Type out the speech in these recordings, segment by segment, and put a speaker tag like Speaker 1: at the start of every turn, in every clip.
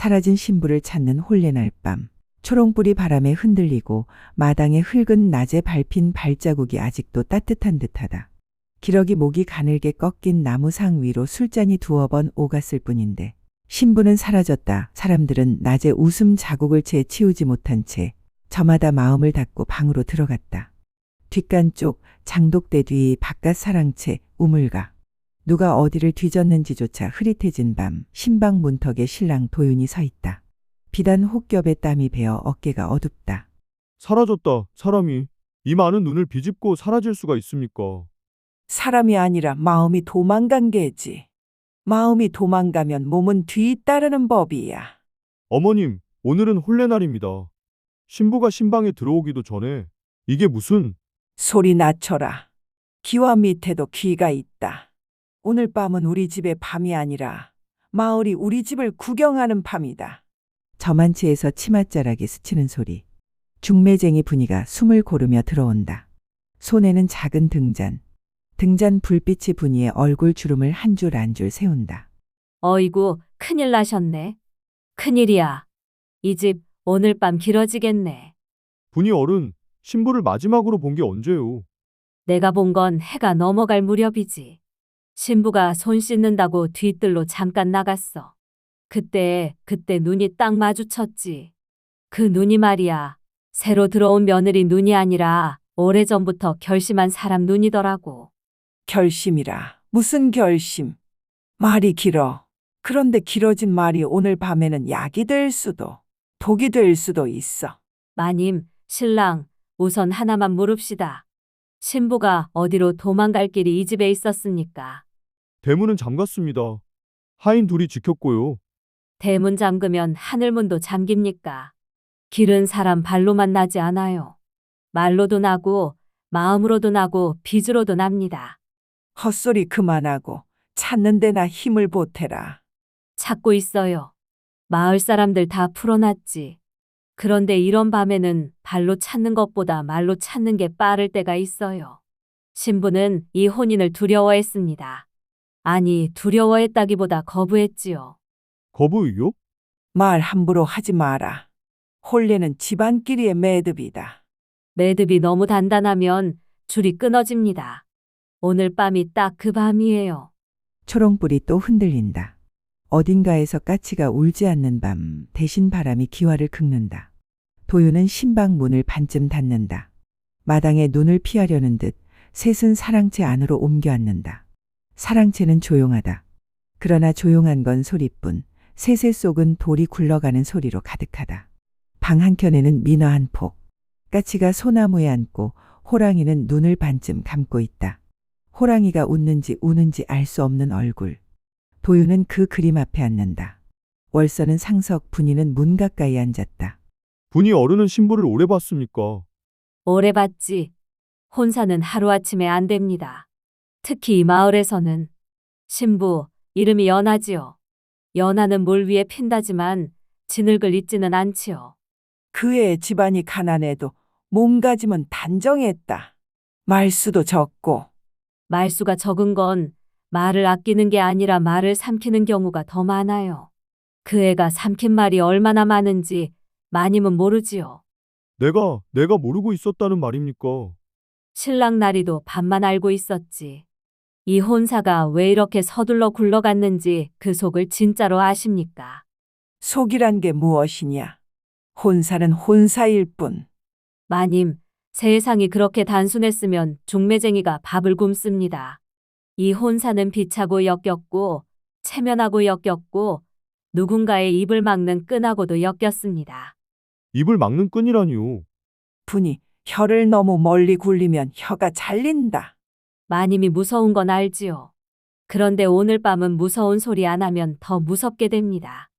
Speaker 1: 사라진 신부를 찾는 혼례날 밤. 초롱불이 바람에 흔들리고 마당에 흙은 낮에 밟힌 발자국이 아직도 따뜻한 듯하다. 기러기 목이 가늘게 꺾인 나무상 위로 술잔이 두어 번 오갔을 뿐인데 신부는 사라졌다. 사람들은 낮에 웃음 자국을 채 치우지 못한 채 저마다 마음을 닫고 방으로 들어갔다. 뒷간 쪽 장독대 뒤 바깥 사랑채 우물가. 누가 어디를 뒤졌는지조차 흐릿해진 밤 신방 문턱에 신랑 도윤이 서 있다. 비단 혹겹에 땀이 배어 어깨가 어둡다.
Speaker 2: 사라졌다, 사람이. 이 많은 눈을 비집고 사라질 수가 있습니까?
Speaker 3: 사람이 아니라 마음이 도망간 게지. 마음이 도망가면 몸은 뒤따르는 법이야.
Speaker 2: 어머님, 오늘은 혼례날입니다. 신부가 신방에 들어오기도 전에 이게 무슨...
Speaker 3: 소리 낮춰라. 기와 밑에도 귀가 있다. 오늘 밤은 우리 집의 밤이 아니라 마을이 우리 집을 구경하는 밤이다.
Speaker 1: 저만치에서 치맛자락이 스치는 소리. 중매쟁이 분이가 숨을 고르며 들어온다. 손에는 작은 등잔. 등잔 불빛이 분이의 얼굴 주름을 한 줄 한 줄 세운다.
Speaker 4: 어이구, 큰일 나셨네. 큰일이야. 이 집 오늘 밤 길어지겠네.
Speaker 2: 분이 어른, 신부를 마지막으로 본 게 언제요?
Speaker 4: 내가 본 건 해가 넘어갈 무렵이지. 신부가 손 씻는다고 뒤뜰로 잠깐 나갔어. 그때 눈이 딱 마주쳤지. 그 눈이 말이야. 새로 들어온 며느리 눈이 아니라 오래전부터 결심한 사람 눈이더라고.
Speaker 3: 결심이라. 무슨 결심? 말이 길어. 그런데 길어진 말이 오늘 밤에는 약이 될 수도, 독이 될 수도 있어.
Speaker 4: 마님, 신랑, 우선 하나만 물읍시다. 신부가 어디로 도망갈 길이 이 집에 있었습니까?
Speaker 2: 대문은 잠갔습니다. 하인 둘이 지켰고요.
Speaker 4: 대문 잠그면 하늘문도 잠깁니까? 길은 사람 발로만 나지 않아요. 말로도 나고 마음으로도 나고 빚으로도 납니다.
Speaker 3: 헛소리 그만하고 찾는 데나 힘을 보태라.
Speaker 4: 찾고 있어요. 마을 사람들 다 풀어놨지. 그런데 이런 밤에는 발로 찾는 것보다 말로 찾는 게 빠를 때가 있어요. 신부는 이 혼인을 두려워했습니다. 아니, 두려워했다기보다 거부했지요.
Speaker 2: 거부요?
Speaker 3: 말 함부로 하지 마라. 혼례는 집안끼리의 매듭이다.
Speaker 4: 매듭이 너무 단단하면 줄이 끊어집니다. 오늘 밤이 딱 그 밤이에요.
Speaker 1: 초롱불이 또 흔들린다. 어딘가에서 까치가 울지 않는 밤 대신 바람이 기와를 긁는다. 도윤은 신방 문을 반쯤 닫는다. 마당에 눈을 피하려는 듯 셋은 사랑채 안으로 옮겨 앉는다. 사랑채는 조용하다. 그러나 조용한 건 소리뿐 셋의 속은 돌이 굴러가는 소리로 가득하다. 방 한켠에는 민어 한 폭. 까치가 소나무에 앉고 호랑이는 눈을 반쯤 감고 있다. 호랑이가 웃는지 우는지 알 수 없는 얼굴. 도윤은 그 그림 앞에 앉는다. 월서는 상석, 분이는 문 가까이 앉았다.
Speaker 2: 분이 어른은 신부를 오래 봤습니까?
Speaker 4: 오래 봤지. 혼사는 하루아침에 안 됩니다. 특히 이 마을에서는. 신부, 이름이 연하지요. 연하는 물 위에 핀다지만 진흙을 잊지는 않지요.
Speaker 3: 그의 집안이 가난해도 몸가짐은 단정했다. 말수도 적고
Speaker 4: 말수가 적은 건 말을 아끼는 게 아니라 말을 삼키는 경우가 더 많아요. 그 애가 삼킨 말이 얼마나 많은지 마님은 모르지요.
Speaker 2: 내가 모르고 있었다는 말입니까?
Speaker 4: 신랑 나리도 반만 알고 있었지. 이 혼사가 왜 이렇게 서둘러 굴러갔는지 그 속을 진짜로 아십니까?
Speaker 3: 속이란 게 무엇이냐? 혼사는 혼사일 뿐.
Speaker 4: 마님, 세상이 그렇게 단순했으면 중매쟁이가 밥을 굶습니다. 이 혼사는 비차고 엮였고 체면하고 엮였고 누군가의 입을 막는 끈하고도 엮였습니다.
Speaker 2: 입을 막는 끈이라니요.
Speaker 3: 분이 혀를 너무 멀리 굴리면 혀가 잘린다.
Speaker 4: 마님이 무서운 건 알지요. 그런데 오늘 밤은 무서운 소리 안 하면 더 무섭게 됩니다.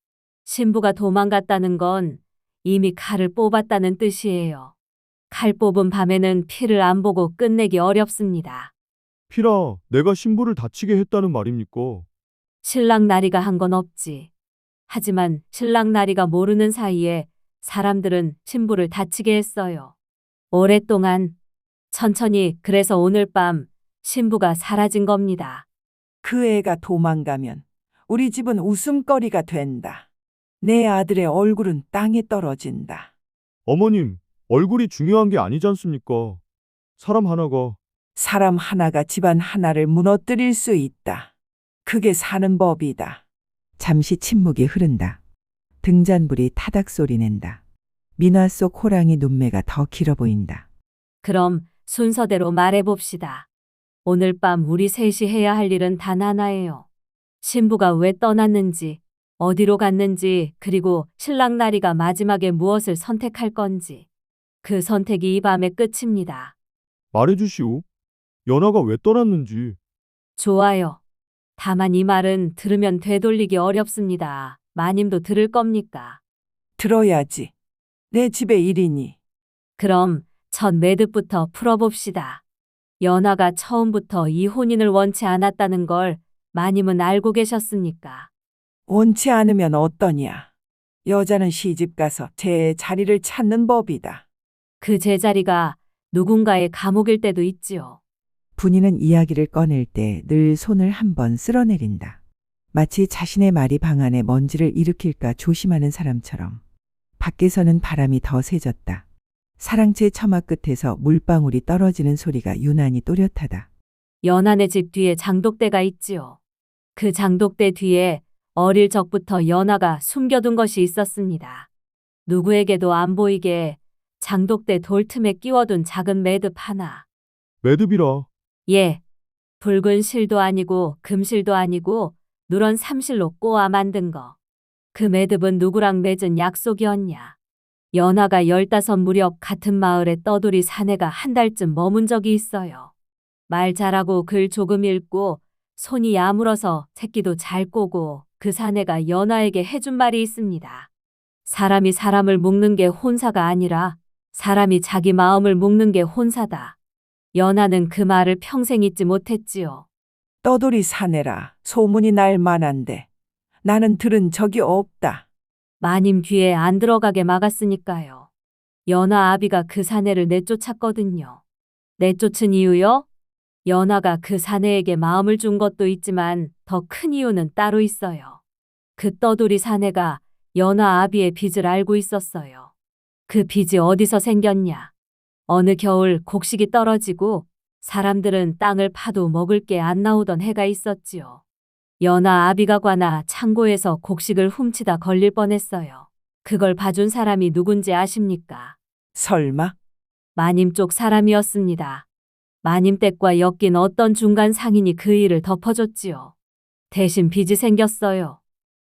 Speaker 4: 신부가 도망갔다는 건 이미 칼을 뽑았다는 뜻이에요. 칼 뽑은 밤에는 피를 안 보고 끝내기 어렵습니다.
Speaker 2: 피라, 내가 신부를 다치게 했다는 말입니까?
Speaker 4: 신랑 나리가 한 건 없지. 하지만 신랑 나리가 모르는 사이에 사람들은 신부를 다치게 했어요. 오랫동안, 천천히. 그래서 오늘 밤 신부가 사라진 겁니다.
Speaker 3: 그 애가 도망가면 우리 집은 웃음거리가 된다. 내 아들의 얼굴은 땅에 떨어진다.
Speaker 2: 어머님, 얼굴이 중요한 게 아니지 않습니까? 사람 하나가
Speaker 3: 사람 하나가 집안 하나를 무너뜨릴 수 있다. 그게 사는 법이다.
Speaker 1: 잠시 침묵이 흐른다. 등잔불이 타닥 소리 낸다. 민화 속 호랑이 눈매가 더 길어 보인다.
Speaker 4: 그럼 순서대로 말해봅시다. 오늘 밤 우리 셋이 해야 할 일은 단 하나예요. 신부가 왜 떠났는지, 어디로 갔는지, 그리고 신랑 나리가 마지막에 무엇을 선택할 건지. 그 선택이 이 밤의 끝입니다.
Speaker 2: 말해주시오. 연하가 왜 떠났는지.
Speaker 4: 좋아요. 다만 이 말은 들으면 되돌리기 어렵습니다. 마님도 들을 겁니까?
Speaker 3: 들어야지. 내 집의 일이니.
Speaker 4: 그럼 첫 매듭부터 풀어봅시다. 연하가 처음부터 이 혼인을 원치 않았다는 걸 마님은 알고 계셨습니까?
Speaker 3: 원치 않으면 어떠냐. 여자는 시집 가서 제 자리를 찾는 법이다.
Speaker 4: 그 제자리가 누군가의 감옥일 때도 있지요.
Speaker 1: 분이는 이야기를 꺼낼 때 늘 손을 한 번 쓸어내린다. 마치 자신의 말이 방 안에 먼지를 일으킬까 조심하는 사람처럼. 밖에서는 바람이 더 세졌다. 사랑채 처마 끝에서 물방울이 떨어지는 소리가 유난히 또렷하다.
Speaker 4: 연하네 집 뒤에 장독대가 있지요. 그 장독대 뒤에 어릴 적부터 연하가 숨겨둔 것이 있었습니다. 누구에게도 안 보이게 장독대 돌틈에 끼워둔 작은 매듭 하나.
Speaker 2: 매듭이라.
Speaker 4: 예, 붉은 실도 아니고 금실도 아니고 누런 삼실로 꼬아 만든 거. 그 매듭은 누구랑 맺은 약속이었냐. 연하가 15 무렵 같은 마을에 떠돌이 사내가 한 달쯤 머문 적이 있어요. 말 잘하고 글 조금 읽고 손이 야물어서 새끼도 잘 꼬고 그 사내가 연하에게 해준 말이 있습니다. 사람이 사람을 묶는 게 혼사가 아니라 사람이 자기 마음을 묶는 게 혼사다. 연하는 그 말을 평생 잊지 못했지요.
Speaker 3: 떠돌이 사내라 소문이 날 만한데 나는 들은 적이 없다.
Speaker 4: 마님 귀에 안 들어가게 막았으니까요. 연하 아비가 그 사내를 내쫓았거든요. 내쫓은 이유요? 연하가 그 사내에게 마음을 준 것도 있지만 더 큰 이유는 따로 있어요. 그 떠돌이 사내가 연하 아비의 빚을 알고 있었어요. 그 빚이 어디서 생겼냐? 어느 겨울 곡식이 떨어지고 사람들은 땅을 파도 먹을 게 안 나오던 해가 있었지요. 연하 아비가 관아 창고에서 곡식을 훔치다 걸릴 뻔했어요. 그걸 봐준 사람이 누군지 아십니까?
Speaker 3: 설마?
Speaker 4: 마님 쪽 사람이었습니다. 마님 댁과 엮인 어떤 중간 상인이 그 일을 덮어줬지요. 대신 빚이 생겼어요.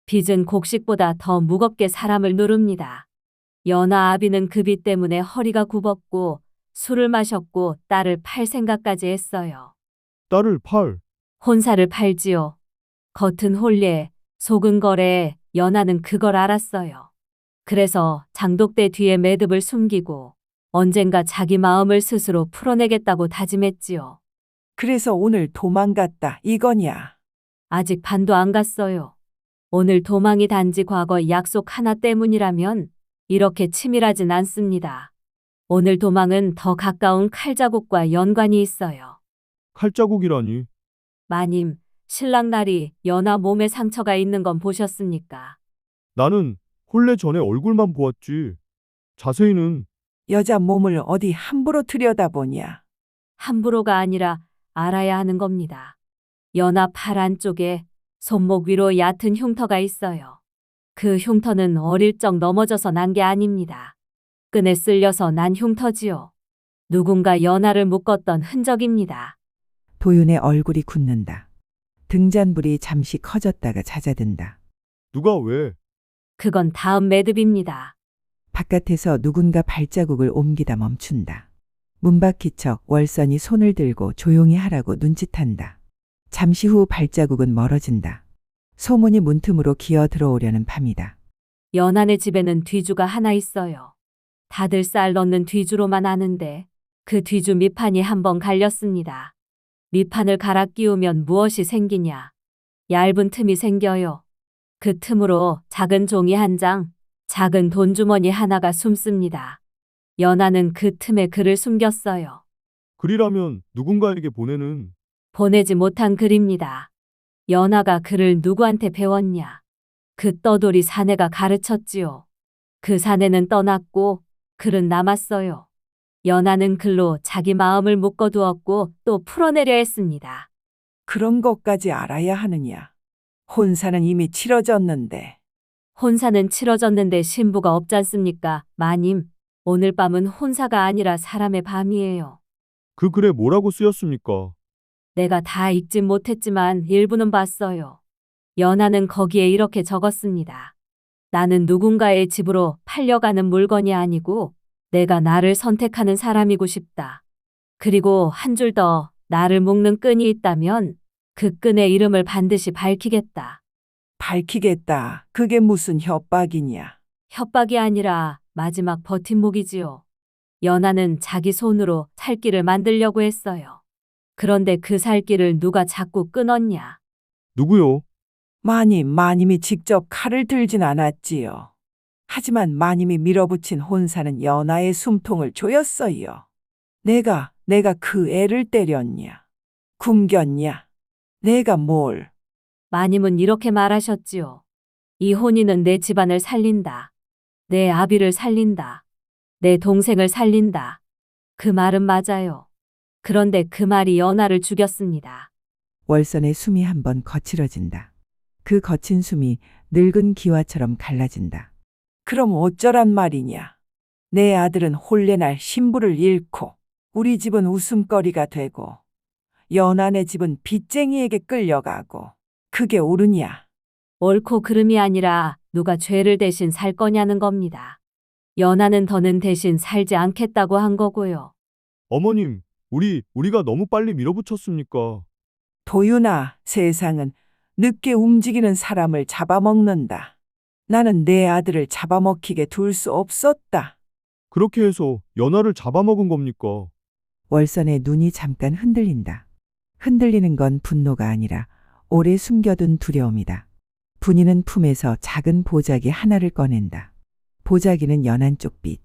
Speaker 4: 빚은 곡식보다 더 무겁게 사람을 누릅니다. 연하 아비는 그 빚 때문에 허리가 굽었고 술을 마셨고 딸을 팔 생각까지 했어요.
Speaker 2: 딸을 팔.
Speaker 4: 혼사를 팔지요. 겉은 혼례, 속은 거래, 연하는 그걸 알았어요. 그래서 장독대 뒤에 매듭을 숨기고 언젠가 자기 마음을 스스로 풀어내겠다고 다짐했지요.
Speaker 3: 그래서 오늘 도망갔다 이거냐?
Speaker 4: 아직 반도 안 갔어요. 오늘 도망이 단지 과거 약속 하나 때문이라면 이렇게 치밀하진 않습니다. 오늘 도망은 더 가까운 칼자국과 연관이 있어요.
Speaker 2: 칼자국이라니.
Speaker 4: 마님, 신랑 날이 연하 몸에 상처가 있는 건 보셨습니까?
Speaker 2: 나는 혼례 전에 얼굴만 보았지. 자세히는
Speaker 3: 여자 몸을 어디 함부로 들여다보냐?
Speaker 4: 함부로가 아니라 알아야 하는 겁니다. 연하 팔 안쪽에 손목 위로 얕은 흉터가 있어요. 그 흉터는 어릴 적 넘어져서 난 게 아닙니다. 끈에 쓸려서 난 흉터지요. 누군가 연하를 묶었던 흔적입니다.
Speaker 1: 도윤의 얼굴이 굳는다. 등잔불이 잠시 커졌다가 잦아든다.
Speaker 2: 누가 왜?
Speaker 4: 그건 다음 매듭입니다.
Speaker 1: 바깥에서 누군가 발자국을 옮기다 멈춘다. 문밖기척 월선이 손을 들고 조용히 하라고 눈짓한다. 잠시 후 발자국은 멀어진다. 소문이 문틈으로 기어 들어오려는 밤이다.
Speaker 4: 연하네 집에는 뒤주가 하나 있어요. 다들 쌀 넣는 뒤주로만 아는데 그 뒤주 밑판이 한번 갈렸습니다. 밑판을 갈아 끼우면 무엇이 생기냐? 얇은 틈이 생겨요. 그 틈으로 작은 종이 한 장, 작은 돈주머니 하나가 숨습니다. 연하는 그 틈에 글을 숨겼어요.
Speaker 2: 글이라면 누군가에게 보내는.
Speaker 4: 보내지 못한 글입니다. 연하가 글을 누구한테 배웠냐? 그 떠돌이 사내가 가르쳤지요. 그 사내는 떠났고 글은 남았어요. 연하는 글로 자기 마음을 묶어두었고 또 풀어내려 했습니다.
Speaker 3: 그런 것까지 알아야 하느냐. 혼사는 이미 치러졌는데.
Speaker 4: 혼사는 치러졌는데 신부가 없잖습니까? 마님, 오늘 밤은 혼사가 아니라 사람의 밤이에요.
Speaker 2: 그 글에 뭐라고 쓰였습니까?
Speaker 4: 내가 다 읽진 못했지만 일부는 봤어요. 연하는 거기에 이렇게 적었습니다. 나는 누군가의 집으로 팔려가는 물건이 아니고 내가 나를 선택하는 사람이고 싶다. 그리고 한 줄 더 나를 묶는 끈이 있다면 그 끈의 이름을 반드시 밝히겠다.
Speaker 3: 밝히겠다. 그게 무슨 협박이냐.
Speaker 4: 협박이 아니라 마지막 버팀목이지요. 연하는 자기 손으로 살길을 만들려고 했어요. 그런데 그 살길을 누가 자꾸 끊었냐.
Speaker 2: 누구요?
Speaker 3: 마님이 직접 칼을 들진 않았지요. 하지만 마님이 밀어붙인 혼사는 연하의 숨통을 조였어요. 내가 그 애를 때렸냐. 굶겼냐. 내가 뭘.
Speaker 4: 마님은 이렇게 말하셨지요. 이 혼인은 내 집안을 살린다. 내 아비를 살린다. 내 동생을 살린다. 그 말은 맞아요. 그런데 그 말이 연하를 죽였습니다.
Speaker 1: 월선의 숨이 한번 거칠어진다. 그 거친 숨이 늙은 기와처럼 갈라진다.
Speaker 3: 그럼 어쩌란 말이냐. 내 아들은 혼례날 신부를 잃고 우리 집은 웃음거리가 되고 연하네 집은 빚쟁이에게 끌려가고 그게 옳으냐.
Speaker 4: 옳고 그름이 아니라 누가 죄를 대신 살 거냐는 겁니다. 연하는 더는 대신 살지 않겠다고 한 거고요.
Speaker 2: 어머님, 우리가 너무 빨리 밀어붙였습니까?
Speaker 3: 도윤아, 세상은 늦게 움직이는 사람을 잡아먹는다. 나는 내 아들을 잡아먹히게 둘 수 없었다.
Speaker 2: 그렇게 해서 연하를 잡아먹은 겁니까?
Speaker 1: 월선의 눈이 잠깐 흔들린다. 흔들리는 건 분노가 아니라 오래 숨겨둔 두려움이다. 분이는 품에서 작은 보자기 하나를 꺼낸다. 보자기는 연한 쪽빛.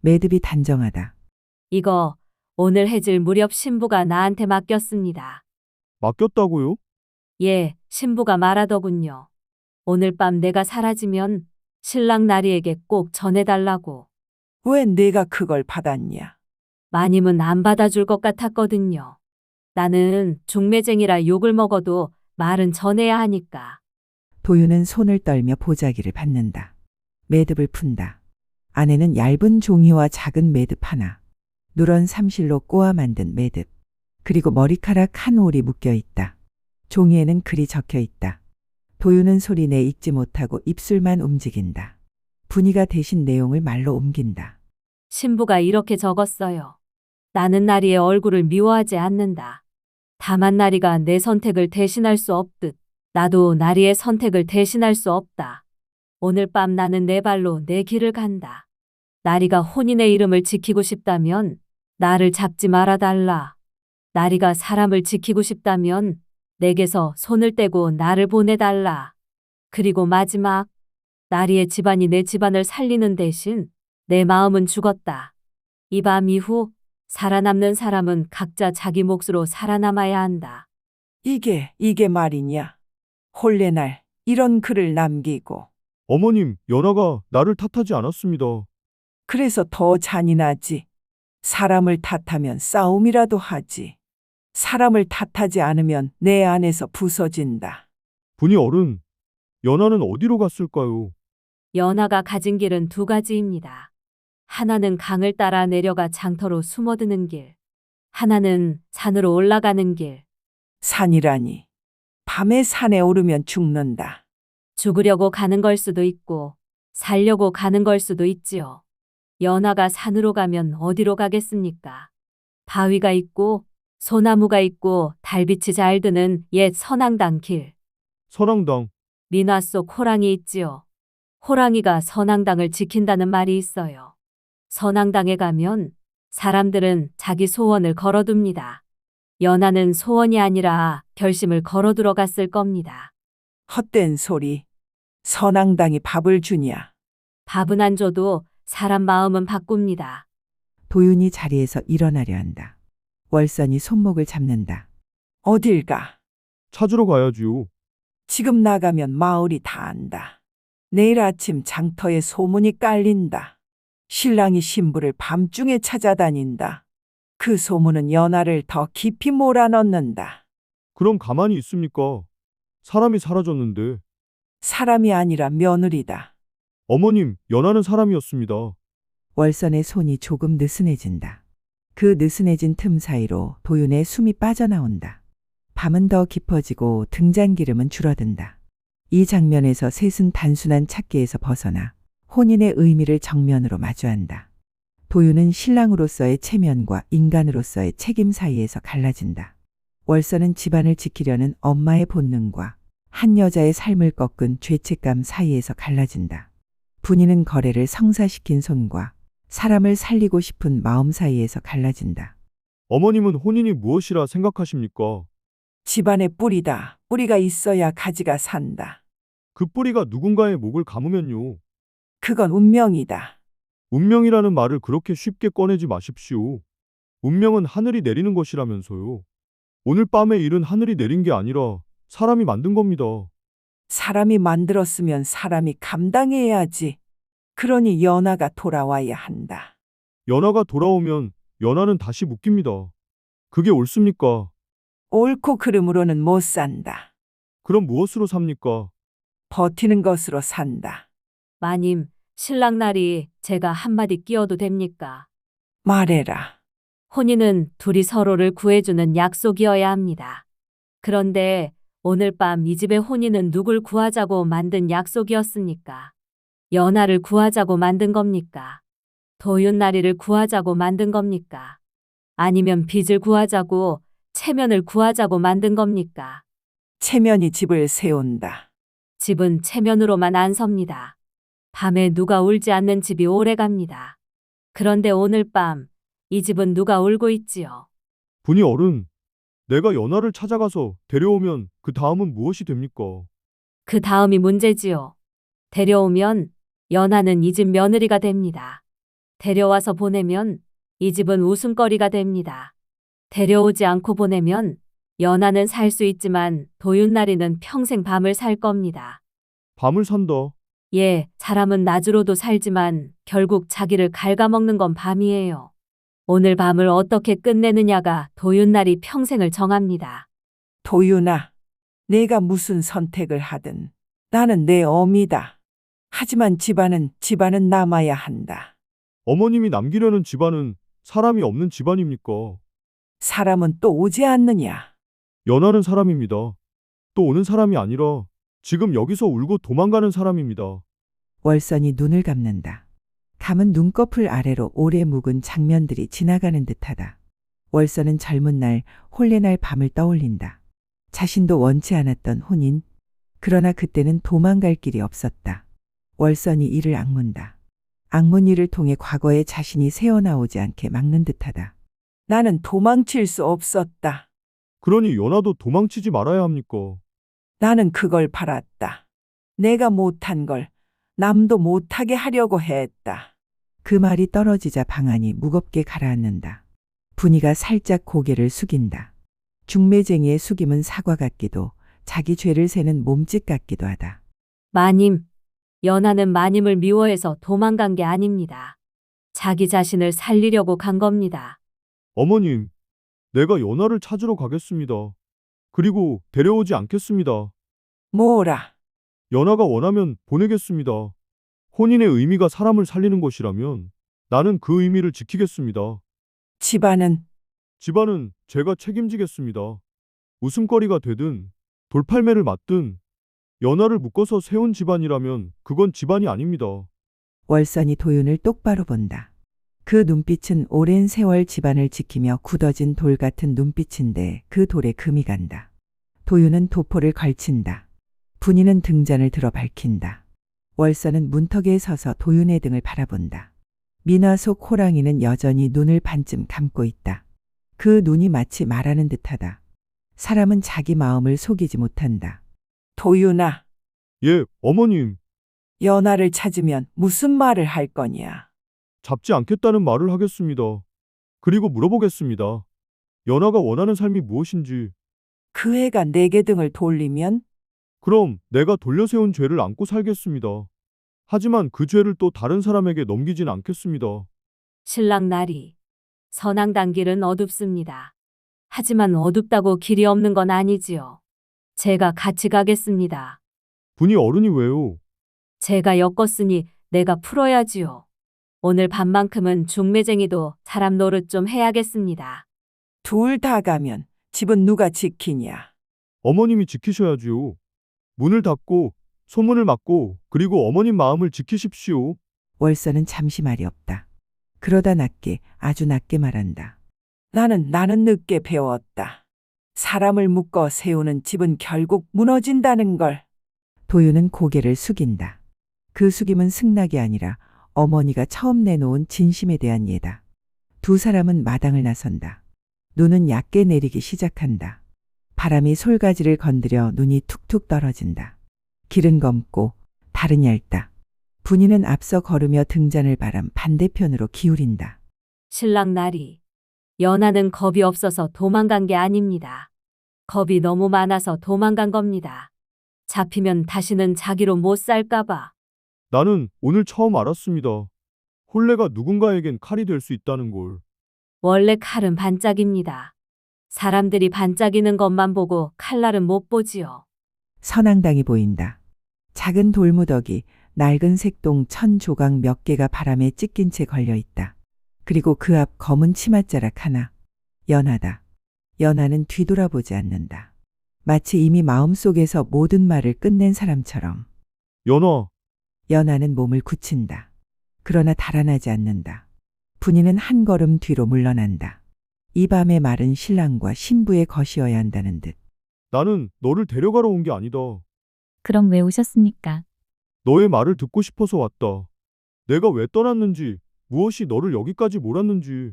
Speaker 1: 매듭이 단정하다.
Speaker 4: 이거 오늘 해질 무렵 신부가 나한테 맡겼습니다.
Speaker 2: 맡겼다고요?
Speaker 4: 예, 신부가 말하더군요. 오늘 밤 내가 사라지면 신랑 나리에게 꼭 전해달라고.
Speaker 3: 왜 내가 그걸 받았냐?
Speaker 4: 마님은 안 받아줄 것 같았거든요. 나는 중매쟁이라 욕을 먹어도 말은 전해야 하니까.
Speaker 1: 도윤은 손을 떨며 보자기를 받는다. 매듭을 푼다. 안에는 얇은 종이와 작은 매듭 하나. 누런 삼실로 꼬아 만든 매듭. 그리고 머리카락 한 올이 묶여 있다. 종이에는 글이 적혀 있다. 도윤은 소리내 읽지 못하고 입술만 움직인다. 분이가 대신 내용을 말로 옮긴다.
Speaker 4: 신부가 이렇게 적었어요. 나는 나리의 얼굴을 미워하지 않는다. 다만 나리가 내 선택을 대신할 수 없듯 나도 나리의 선택을 대신할 수 없다. 오늘 밤 나는 내 발로 내 길을 간다. 나리가 혼인의 이름을 지키고 싶다면 나를 잡지 말아달라. 나리가 사람을 지키고 싶다면 내게서 손을 떼고 나를 보내달라. 그리고 마지막, 나리의 집안이 내 집안을 살리는 대신 내 마음은 죽었다. 이 밤 이후 살아남는 사람은 각자 자기 몫으로 살아남아야 한다.
Speaker 3: 이게 말이냐. 혼례날 이런 글을 남기고
Speaker 2: 어머님, 연하가 나를 탓하지 않았습니다.
Speaker 3: 그래서 더 잔인하지. 사람을 탓하면 싸움이라도 하지. 사람을 탓하지 않으면 내 안에서 부서진다.
Speaker 2: 분이 어른, 연하는 어디로 갔을까요?
Speaker 4: 연하가 가진 길은 두 가지입니다. 하나는 강을 따라 내려가 장터로 숨어드는 길. 하나는 산으로 올라가는 길.
Speaker 3: 산이라니. 밤에 산에 오르면 죽는다.
Speaker 4: 죽으려고 가는 걸 수도 있고 살려고 가는 걸 수도 있지요. 연하가 산으로 가면 어디로 가겠습니까? 바위가 있고 소나무가 있고 달빛이 잘 드는 옛 선앙당 길.
Speaker 2: 선앙당.
Speaker 4: 민화 속 호랑이 있지요. 호랑이가 선앙당을 지킨다는 말이 있어요. 선앙당에 가면 사람들은 자기 소원을 걸어둡니다. 연하는 소원이 아니라 결심을 걸어 들어갔을 겁니다.
Speaker 3: 헛된 소리. 선앙당이 밥을 주냐.
Speaker 4: 밥은 안 줘도 사람 마음은 바꿉니다.
Speaker 1: 도윤이 자리에서 일어나려 한다. 월선이 손목을 잡는다.
Speaker 3: 어딜 가.
Speaker 2: 찾으러 가야지요.
Speaker 3: 지금 나가면 마을이 다 안다. 내일 아침 장터에 소문이 깔린다. 신랑이 신부를 밤중에 찾아다닌다. 그 소문은 연하를 더 깊이 몰아넣는다.
Speaker 2: 그럼 가만히 있습니까? 사람이 사라졌는데.
Speaker 3: 사람이 아니라 며느리다.
Speaker 2: 어머님, 연하는 사람이었습니다.
Speaker 1: 월선의 손이 조금 느슨해진다. 그 느슨해진 틈 사이로 도윤의 숨이 빠져나온다. 밤은 더 깊어지고 등잔기름은 줄어든다. 이 장면에서 셋은 단순한 찾기에서 벗어나 혼인의 의미를 정면으로 마주한다. 도윤은 신랑으로서의 체면과 인간으로서의 책임 사이에서 갈라진다. 월선은 집안을 지키려는 엄마의 본능과 한 여자의 삶을 꺾은 죄책감 사이에서 갈라진다. 분이는 거래를 성사시킨 손과 사람을 살리고 싶은 마음 사이에서 갈라진다.
Speaker 2: 어머님은 혼인이 무엇이라 생각하십니까?
Speaker 3: 집안의 뿌리다. 뿌리가 있어야 가지가 산다.
Speaker 2: 그 뿌리가 누군가의 목을 감으면요.
Speaker 3: 그건 운명이다.
Speaker 2: 운명이라는 말을 그렇게 쉽게 꺼내지 마십시오. 운명은 하늘이 내리는 것이라면서요. 오늘 밤의 일은 하늘이 내린 게 아니라 사람이 만든 겁니다.
Speaker 3: 사람이 만들었으면 사람이 감당해야지. 그러니 연하가 돌아와야 한다.
Speaker 2: 연하가 돌아오면 연하는 다시 묶입니다. 그게 옳습니까?
Speaker 3: 옳고 그름으로는 못 산다.
Speaker 2: 그럼 무엇으로 삽니까?
Speaker 3: 버티는 것으로 산다.
Speaker 4: 마님, 신랑 날이 제가 한마디 끼어도 됩니까?
Speaker 3: 말해라.
Speaker 4: 혼인은 둘이 서로를 구해주는 약속이어야 합니다. 그런데 오늘 밤 이 집의 혼인은 누굴 구하자고 만든 약속이었습니까? 연하를 구하자고 만든 겁니까? 도윤나리를 구하자고 만든 겁니까? 아니면 빚을 구하자고, 체면을 구하자고 만든 겁니까?
Speaker 3: 체면이 집을 세운다.
Speaker 4: 집은 체면으로만 안 섭니다. 밤에 누가 울지 않는 집이 오래 갑니다. 그런데 오늘 밤, 이 집은 누가 울고 있지요?
Speaker 2: 분이 어른, 내가 연하를 찾아가서 데려오면 그 다음은 무엇이 됩니까?
Speaker 4: 그 다음이 문제지요. 데려오면 연하는 이 집 며느리가 됩니다. 데려와서 보내면 이 집은 웃음거리가 됩니다. 데려오지 않고 보내면 연하는 살 수 있지만 도윤나리는 평생 밤을 살 겁니다.
Speaker 2: 밤을 산다.
Speaker 4: 예, 사람은 낮으로도 살지만 결국 자기를 갉아먹는 건 밤이에요. 오늘 밤을 어떻게 끝내느냐가 도윤날이 평생을 정합니다.
Speaker 3: 도윤아, 내가 무슨 선택을 하든 나는 내 어미다. 하지만 집안은 남아야 한다.
Speaker 2: 어머님이 남기려는 집안은 사람이 없는 집안입니까?
Speaker 3: 사람은 또 오지 않느냐.
Speaker 2: 연하는 사람입니다. 또 오는 사람이 아니라 지금 여기서 울고 도망가는 사람입니다.
Speaker 1: 월선이 눈을 감는다. 감은 눈꺼풀 아래로 오래 묵은 장면들이 지나가는 듯하다. 월선은 젊은 날, 혼례날 밤을 떠올린다. 자신도 원치 않았던 혼인. 그러나 그때는 도망갈 길이 없었다. 월선이 이를 악문다. 악문이를 통해 과거의 자신이 새어나오지 않게 막는 듯하다.
Speaker 3: 나는 도망칠 수 없었다.
Speaker 2: 그러니 연하도 도망치지 말아야 합니까?
Speaker 3: 나는 그걸 바랐다. 내가 못한 걸 남도 못하게 하려고 했다.
Speaker 1: 그 말이 떨어지자 방안이 무겁게 가라앉는다. 분이가 살짝 고개를 숙인다. 중매쟁이의 숙임은 사과 같기도 자기 죄를 세는 몸짓 같기도 하다.
Speaker 4: 마님, 연하는 마님을 미워해서 도망간 게 아닙니다. 자기 자신을 살리려고 간 겁니다.
Speaker 2: 어머님, 내가 연하를 찾으러 가겠습니다. 그리고 데려오지 않겠습니다.
Speaker 3: 뭐라?
Speaker 2: 연하가 원하면 보내겠습니다. 혼인의 의미가 사람을 살리는 것이라면 나는 그 의미를 지키겠습니다.
Speaker 3: 집안은
Speaker 2: 집안은 제가 책임지겠습니다. 웃음거리가 되든 돌팔매를 맞든 연하를 묶어서 세운 집안이라면 그건 집안이 아닙니다.
Speaker 1: 월선이 도윤을 똑바로 본다. 그 눈빛은 오랜 세월 집안을 지키며 굳어진 돌 같은 눈빛인데 그 돌에 금이 간다. 도윤은 도포를 걸친다. 분이는 등잔을 들어 밝힌다. 월선은 문턱에 서서 도윤의 등을 바라본다. 민화 속 호랑이는 여전히 눈을 반쯤 감고 있다. 그 눈이 마치 말하는 듯하다. 사람은 자기 마음을 속이지 못한다.
Speaker 3: 도윤아,
Speaker 2: 예, 어머님,
Speaker 3: 연하를 찾으면 무슨 말을 할 거냐?
Speaker 2: 잡지 않겠다는 말을 하겠습니다. 그리고 물어보겠습니다. 연하가 원하는 삶이 무엇인지.
Speaker 3: 그 애가 내게 등을 돌리면
Speaker 2: 그럼 내가 돌려세운 죄를 안고 살겠습니다. 하지만 그 죄를 또 다른 사람에게 넘기진 않겠습니다.
Speaker 4: 신랑 나리. 선앙당 길은 어둡습니다. 하지만 어둡다고 길이 없는 건 아니지요. 제가 같이 가겠습니다.
Speaker 2: 분이 어른이 왜요?
Speaker 4: 제가 엮었으니 내가 풀어야지요. 오늘 밤만큼은 중매쟁이도 사람 노릇 좀 해야겠습니다.
Speaker 3: 둘 다 가면 집은 누가 지키냐?
Speaker 2: 어머님이 지키셔야지요. 문을 닫고 소문을 막고 그리고 어머님 마음을 지키십시오.
Speaker 1: 월서는 잠시 말이 없다. 그러다 낮게 아주 낮게 말한다.
Speaker 3: 나는 늦게 배웠다. 사람을 묶어 세우는 집은 결국 무너진다는 걸.
Speaker 1: 도윤은 고개를 숙인다. 그 숙임은 승낙이 아니라 어머니가 처음 내놓은 진심에 대한 예다. 두 사람은 마당을 나선다. 눈은 얕게 내리기 시작한다. 바람이 솔가지를 건드려 눈이 툭툭 떨어진다. 길은 검고 달은 얇다. 분이는 앞서 걸으며 등잔을 바람 반대편으로 기울인다.
Speaker 4: 신랑 나리. 연하는 겁이 없어서 도망간 게 아닙니다. 겁이 너무 많아서 도망간 겁니다. 잡히면 다시는 자기로 못 살까봐.
Speaker 2: 나는 오늘 처음 알았습니다. 혼례가 누군가에겐 칼이 될 수 있다는 걸.
Speaker 4: 원래 칼은 반짝입니다. 사람들이 반짝이는 것만 보고 칼날은 못 보지요.
Speaker 1: 선앙당이 보인다. 작은 돌무더기, 낡은 색동 천 조각 몇 개가 바람에 찢긴 채 걸려 있다. 그리고 그 앞 검은 치맛자락 하나. 연하다. 연하는 뒤돌아보지 않는다. 마치 이미 마음속에서 모든 말을 끝낸 사람처럼.
Speaker 2: 연아,
Speaker 1: 연하는 몸을 굳힌다. 그러나 달아나지 않는다. 분이는 한 걸음 뒤로 물러난다. 이 밤의 말은 신랑과 신부의 것이어야 한다는 듯.
Speaker 2: 나는 너를 데려가러 온 게 아니다.
Speaker 5: 그럼 왜 오셨습니까?
Speaker 2: 너의 말을 듣고 싶어서 왔다. 내가 왜 떠났는지, 무엇이 너를 여기까지 몰았는지.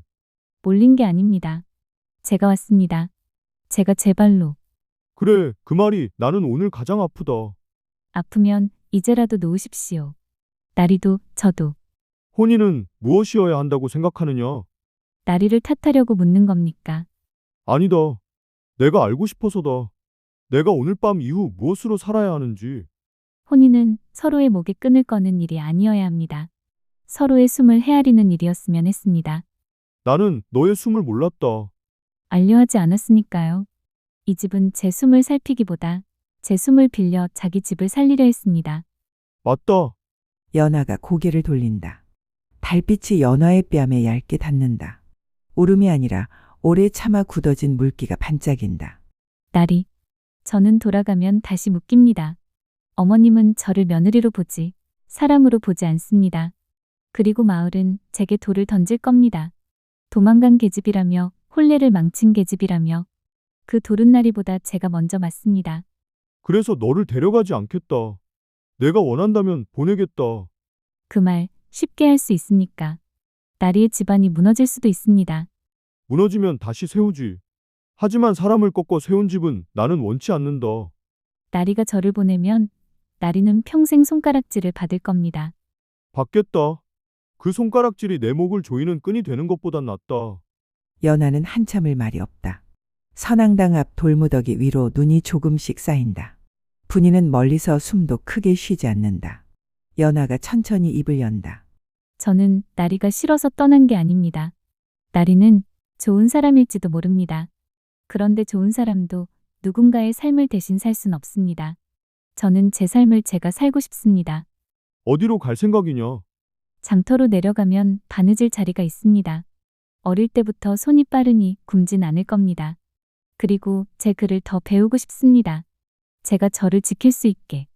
Speaker 5: 몰린 게 아닙니다. 제가 왔습니다. 제가 제 발로.
Speaker 2: 그래, 그 말이 나는 오늘 가장 아프다.
Speaker 5: 아프면 이제라도 놓으십시오. 나리도 저도.
Speaker 2: 혼인은 무엇이어야 한다고 생각하느냐?
Speaker 5: 나리를 탓하려고 묻는 겁니까?
Speaker 2: 아니다. 내가 알고 싶어서다. 내가 오늘 밤 이후 무엇으로 살아야 하는지.
Speaker 5: 혼인은 서로의 목에 끈을 꺼는 일이 아니어야 합니다. 서로의 숨을 헤아리는 일이었으면 했습니다.
Speaker 2: 나는 너의 숨을 몰랐다.
Speaker 5: 알려하지 않았으니까요. 이 집은 제 숨을 살피기보다 제 숨을 빌려 자기 집을 살리려 했습니다.
Speaker 2: 맞다.
Speaker 1: 연하가 고개를 돌린다. 달빛이 연하의 뺨에 얇게 닿는다. 울음이 아니라 오래 참아 굳어진 물기가 반짝인다.
Speaker 5: 나리. 저는 돌아가면 다시 묻깁니다. 어머님은 저를 며느리로 보지 사람으로 보지 않습니다. 그리고 마을은 제게 돌을 던질 겁니다. 도망간 계집이라며 혼례를 망친 계집이라며 그 돌은 나리보다 제가 먼저 맞습니다.
Speaker 2: 그래서 너를 데려가지 않겠다. 내가 원한다면 보내겠다.
Speaker 5: 그 말 쉽게 할 수 있습니까? 나리의 집안이 무너질 수도 있습니다.
Speaker 2: 무너지면 다시 세우지. 하지만 사람을 꺾어 세운 집은 나는 원치 않는다.
Speaker 5: 나리가 저를 보내면 나리는 평생 손가락질을 받을 겁니다.
Speaker 2: 받겠다. 그 손가락질이 내 목을 조이는 끈이 되는 것보단 낫다.
Speaker 1: 연하는 한참을 말이 없다. 선앙당 앞 돌무더기 위로 눈이 조금씩 쌓인다. 분이는 멀리서 숨도 크게 쉬지 않는다. 연하가 천천히 입을 연다.
Speaker 5: 저는 나리가 싫어서 떠난 게 아닙니다. 나리는 좋은 사람일지도 모릅니다. 그런데 좋은 사람도 누군가의 삶을 대신 살 순 없습니다. 저는 제 삶을 제가 살고 싶습니다.
Speaker 2: 어디로 갈 생각이냐?
Speaker 5: 장터로 내려가면 바느질 자리가 있습니다. 어릴 때부터 손이 빠르니 굶진 않을 겁니다. 그리고 제 글을 더 배우고 싶습니다. 제가 저를 지킬 수 있게.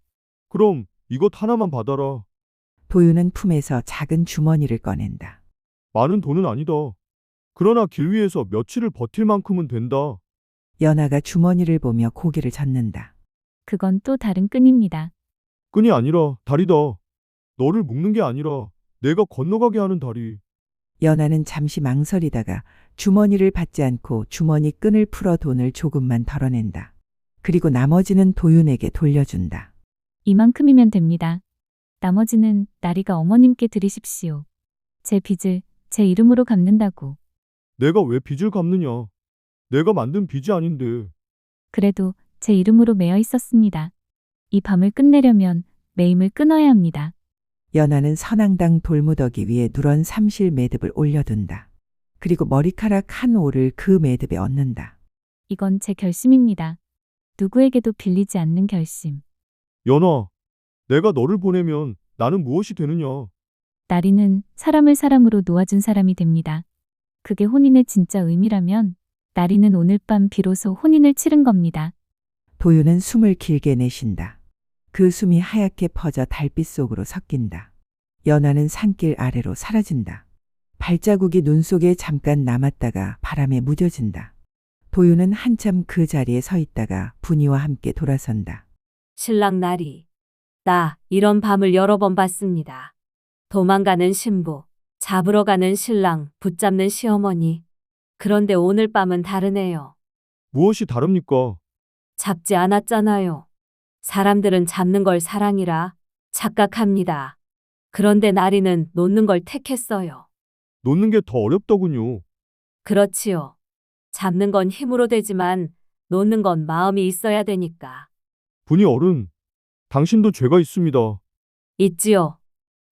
Speaker 2: 그럼 이것 하나만 받아라.
Speaker 1: 도윤은 품에서 작은 주머니를 꺼낸다.
Speaker 2: 많은 돈은 아니다. 그러나 길 위에서 며칠을 버틸 만큼은 된다.
Speaker 1: 연하가 주머니를 보며 고개를 젓는다.
Speaker 5: 그건 또 다른 끈입니다.
Speaker 2: 끈이 아니라 다리다. 너를 묶는 게 아니라 내가 건너가게 하는 다리.
Speaker 1: 연하는 잠시 망설이다가 주머니를 받지 않고 주머니 끈을 풀어 돈을 조금만 덜어낸다. 그리고 나머지는 도윤에게 돌려준다.
Speaker 5: 이만큼이면 됩니다. 나머지는 나리가 어머님께 드리십시오. 제 빚을 제 이름으로 갚는다고.
Speaker 2: 내가 왜 빚을 갚느냐? 내가 만든 빚이 아닌데.
Speaker 5: 그래도 제 이름으로 매여 있었습니다. 이 밤을 끝내려면 매임을 끊어야 합니다.
Speaker 1: 연하는 선앙당 돌무더기 위에 누런 삼실 매듭을 올려둔다. 그리고 머리카락 한 올을 그 매듭에 얹는다.
Speaker 5: 이건 제 결심입니다. 누구에게도 빌리지 않는 결심.
Speaker 2: 연아, 내가 너를 보내면 나는 무엇이 되느냐?
Speaker 5: 나리는 사람을 사람으로 놓아준 사람이 됩니다. 그게 혼인의 진짜 의미라면 나리는 오늘 밤 비로소 혼인을 치른 겁니다.
Speaker 1: 도유는 숨을 길게 내쉰다. 그 숨이 하얗게 퍼져 달빛 속으로 섞인다. 연하는 산길 아래로 사라진다. 발자국이 눈 속에 잠깐 남았다가 바람에 무뎌진다. 도유는 한참 그 자리에 서 있다가 분이와 함께 돌아선다.
Speaker 4: 신랑 나리. 나 이런 밤을 여러 번 봤습니다. 도망가는 신부, 잡으러 가는 신랑, 붙잡는 시어머니. 그런데 오늘 밤은 다르네요.
Speaker 2: 무엇이 다릅니까?
Speaker 4: 잡지 않았잖아요. 사람들은 잡는 걸 사랑이라 착각합니다. 그런데 나리는 놓는 걸 택했어요.
Speaker 2: 놓는 게 더 어렵더군요.
Speaker 4: 그렇지요. 잡는 건 힘으로 되지만 놓는 건 마음이 있어야 되니까.
Speaker 2: 분이 어른, 당신도 죄가 있습니다.
Speaker 4: 있지요.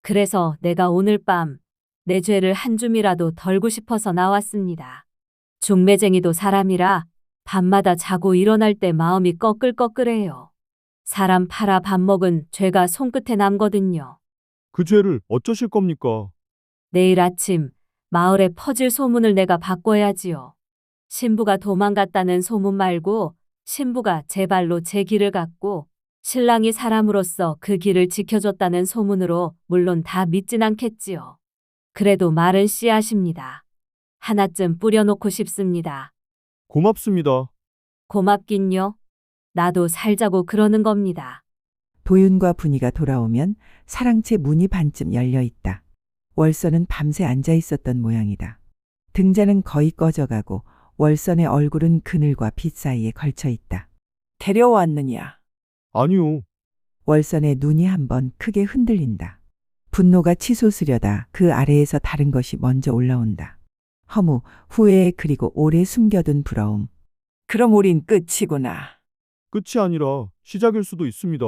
Speaker 4: 그래서 내가 오늘 밤 내 죄를 한 줌이라도 덜고 싶어서 나왔습니다. 중매쟁이도 사람이라 밤마다 자고 일어날 때 마음이 꺼끌꺼끌해요. 사람 팔아 밥 먹은 죄가 손끝에 남거든요.
Speaker 2: 그 죄를 어쩌실 겁니까?
Speaker 4: 내일 아침 마을에 퍼질 소문을 내가 바꿔야지요. 신부가 도망갔다는 소문 말고 신부가 제 발로 제 길을 갔고 신랑이 사람으로서 그 길을 지켜줬다는 소문으로 물론 다 믿진 않겠지요. 그래도 말은 씨앗입니다. 하나쯤 뿌려놓고 싶습니다.
Speaker 2: 고맙습니다.
Speaker 4: 고맙긴요. 나도 살자고 그러는 겁니다.
Speaker 1: 도윤과 분이가 돌아오면 사랑채 문이 반쯤 열려 있다. 월선은 밤새 앉아 있었던 모양이다. 등잔은 거의 꺼져가고 월선의 얼굴은 그늘과 빛 사이에 걸쳐 있다.
Speaker 3: 데려왔느냐?
Speaker 2: 아니요.
Speaker 1: 월선의 눈이 한번 크게 흔들린다. 분노가 치솟으려다 그 아래에서 다른 것이 먼저 올라온다. 허무, 후회 그리고 오래 숨겨둔 부러움.
Speaker 3: 그럼 우린 끝이구나.
Speaker 2: 끝이 아니라 시작일 수도 있습니다.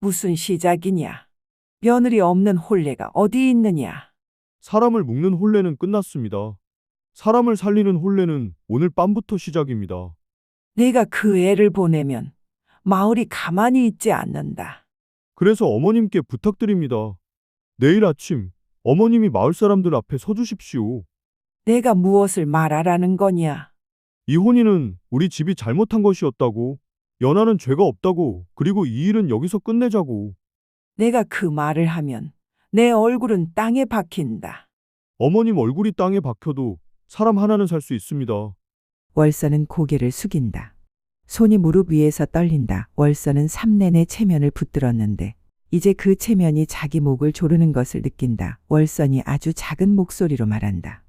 Speaker 3: 무슨 시작이냐? 며느리 없는 혼례가 어디 있느냐?
Speaker 2: 사람을 묶는 혼례는 끝났습니다. 사람을 살리는 혼례는 오늘 밤부터 시작입니다.
Speaker 3: 내가 그 애를 보내면 마을이 가만히 있지 않는다.
Speaker 2: 그래서 어머님께 부탁드립니다. 내일 아침 어머님이 마을 사람들 앞에 서주십시오.
Speaker 3: 내가 무엇을 말하라는 거냐?
Speaker 2: 이 혼인은 우리 집이 잘못한 것이었다고, 연하는 죄가 없다고, 그리고 이 일은 여기서 끝내자고.
Speaker 3: 내가 그 말을 하면 내 얼굴은 땅에 박힌다.
Speaker 2: 어머님 얼굴이 땅에 박혀도 사람 하나는 살 수 있습니다.
Speaker 1: 월선은 고개를 숙인다. 손이 무릎 위에서 떨린다. 월선은 삼내내 체면을 붙들었는데 이제 그 체면이 자기 목을 조르는 것을 느낀다. 월선이 아주 작은 목소리로 말한다.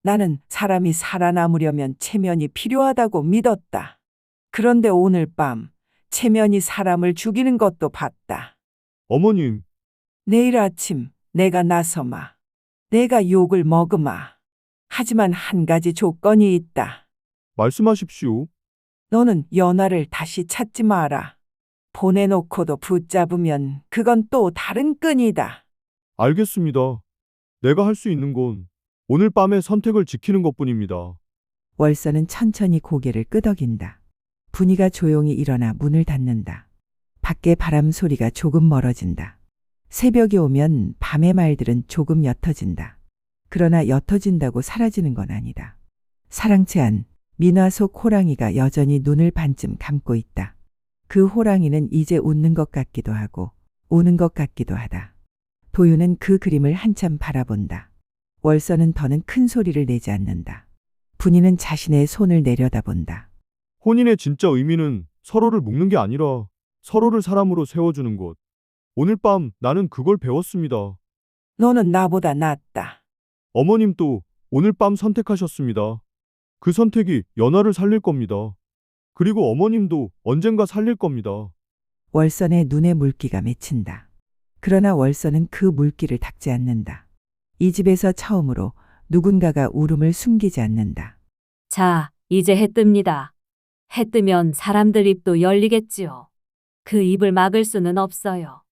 Speaker 3: 나는 사람이 살아남으려면 체면이 필요하다고 믿었다. 그런데 오늘 밤 체면이 사람을 죽이는 것도 봤다.
Speaker 2: 어머님,
Speaker 3: 내일 아침 내가 나서마. 내가 욕을 먹으마. 하지만 한 가지 조건이 있다.
Speaker 2: 말씀하십시오.
Speaker 3: 너는 연하를 다시 찾지 마라. 보내놓고도 붙잡으면 그건 또 다른 끈이다.
Speaker 2: 알겠습니다. 내가 할 수 있는 건 오늘 밤의 선택을 지키는 것뿐입니다.
Speaker 1: 월선은 천천히 고개를 끄덕인다. 분이가 조용히 일어나 문을 닫는다. 밖에 바람 소리가 조금 멀어진다. 새벽이 오면 밤의 말들은 조금 옅어진다. 그러나 옅어진다고 사라지는 건 아니다. 사랑채 안 민화 속 호랑이가 여전히 눈을 반쯤 감고 있다. 그 호랑이는 이제 웃는 것 같기도 하고 우는 것 같기도 하다. 도유는 그 그림을 한참 바라본다. 월선은 더는 큰 소리를 내지 않는다. 분이는 자신의 손을 내려다본다.
Speaker 2: 혼인의 진짜 의미는 서로를 묶는 게 아니라 서로를 사람으로 세워주는 것. 오늘 밤 나는 그걸 배웠습니다.
Speaker 3: 너는 나보다 낫다.
Speaker 2: 어머님도 오늘 밤 선택하셨습니다. 그 선택이 연하를 살릴 겁니다. 그리고 어머님도 언젠가 살릴 겁니다.
Speaker 1: 월선의 눈에 물기가 맺힌다. 그러나 월선은 그 물기를 닦지 않는다. 이 집에서 처음으로 누군가가 울음을 숨기지 않는다.
Speaker 4: 자, 이제 해 뜹니다. 해 뜨면 사람들 입도 열리겠지요. 그 입을 막을 수는 없어요.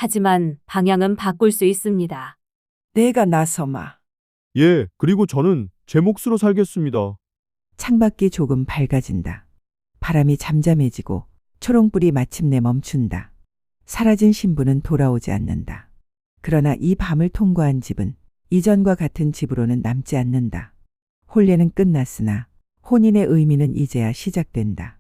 Speaker 4: 하지만 방향은 바꿀 수 있습니다.
Speaker 3: 내가 나서마.
Speaker 2: 예, 그리고 저는 제 몫으로 살겠습니다.
Speaker 1: 창밖이 조금 밝아진다. 바람이 잠잠해지고 초롱불이 마침내 멈춘다. 사라진 신부는 돌아오지 않는다. 그러나 이 밤을 통과한 집은 이전과 같은 집으로는 남지 않는다. 혼례는 끝났으나 혼인의 의미는 이제야 시작된다.